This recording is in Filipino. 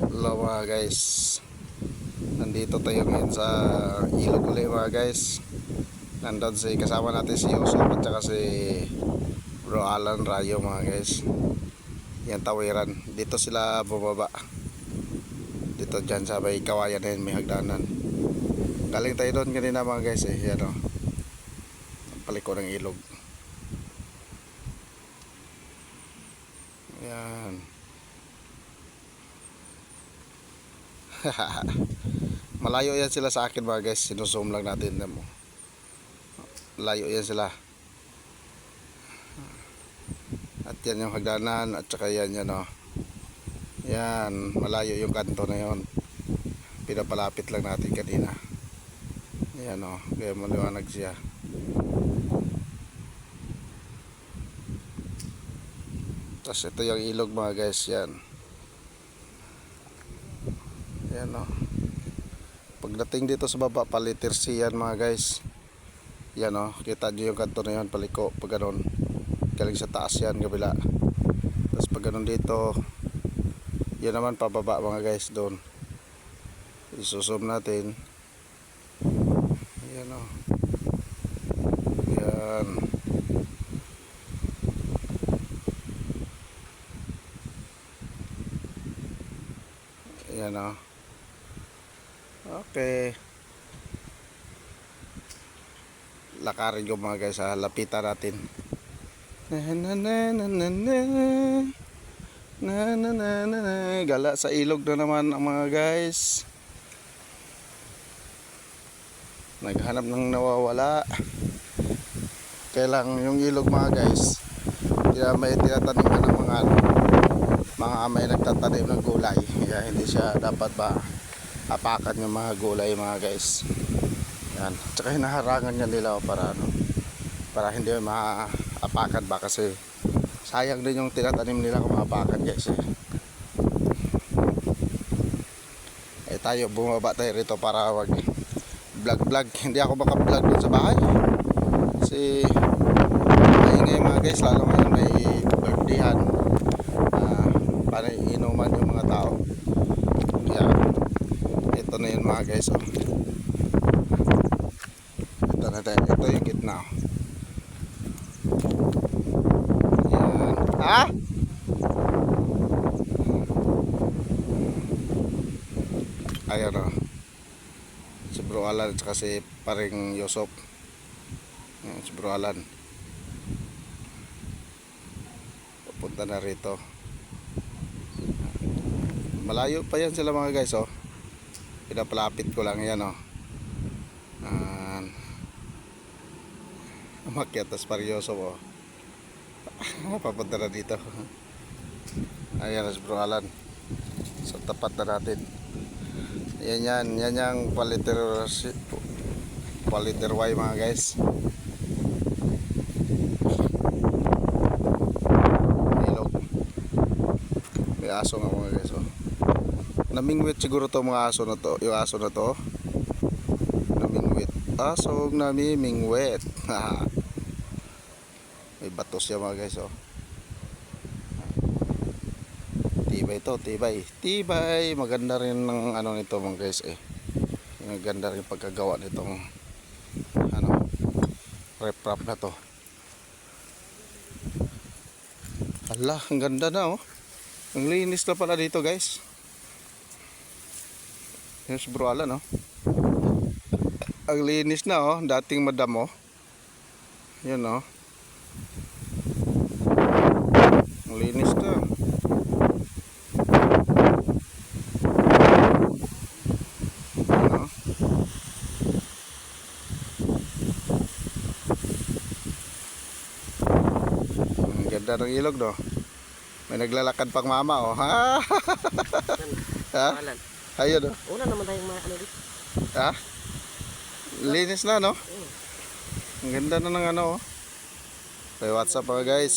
Hello mga guys, nandito tayo ngayon sa ilog ulit mga guys. Nandun si kasama natin si Yusuf at saka si Bro Alan Rayo mga guys. Yan tawiran, dito sila bumaba. Dito dyan sa may kawayan na yun, may hagdanan. Galing tayo doon kanina mga guys yan o, ang paliko ng ilog. Yan. Malayo yan sila sa akin mga guys, sinuzoom lang natin mo. Malayo yan sila. At yan yung hagdanan at saka yan o. Yan, malayo yung kanto na yon. Pinapalapit lang natin kanina. Yan o, kaya maliwanag siya. Tapos ito yung ilog mga guys, yan. Yan o. Pagdating dito sa baba, paliter C yan mga guys. Yan o, kita nyo yung kanto na yun, paliko, pag ganon. Galing sa taas yan, kabila. Tapos pag ganon dito, yan naman pababa mga guys, doon. Isusum natin. Yan o. Yan. Yan o. Okay. Lakarin ko mga guys, lapitan natin. Gala sa ilog na naman ang mga guys. Naghanap ng nawawala. Kailang yung ilog mga guys, may tinataniman ng mga may nagtatanim ng gulay. Kaya hindi siya dapat ba apakan yung mga gulay mga guys. Yan. Tsaka hinaharangan niya nila para hindi maapakan ba, kasi sayang din yung tinatanim nila kung maapakan guys eh. Tayo bumaba tayo rito para wag vlog. Hindi ako maka-vlog dun sa bahay kasi maingay mga guys, lalo ngayon may birthdayhan, para inuman yung mga tao. Yan. Ito na yun mga guys oh. Ito yung gitna. Ayan. Ha? Ayan o. Si Bro Alan at saka si paring Yusuf. Ayan, si Bro Alan. Papunta na rito. Malayo pa yan sila mga guys oh. Pinapalapit ko lang yan oh. Umakyat tas paryoso po. Papunta na dito. Ayan si Bro Alan. Sa tapat na natin. Yan yung paliter Y mga guys. Ilog. May aso nga mga guys oh. Namingwit siguro to mga aso na to. Yung aso na to namingwit. Asong namimingwit. May batos siya mga guys oh. Tibay to, tibay. Maganda rin ng ano nito mga guys eh. Maganda rin pagkagawa nitong reprap na to. Hala, ang ganda na oh. Ang linis na pala dito guys. Yes Bro Alan oh. Ang linis na oh, dating madam oh. Yan oh. Ang linis na. Ano? Ang ganda ng ilog no. May naglalakad pang mama oh. Ha? Ha? Ayun oh. Una naman tayong ano dito. Ha? Linis na no? Ang ganda na ng ano oh. May WhatsApp mga guys.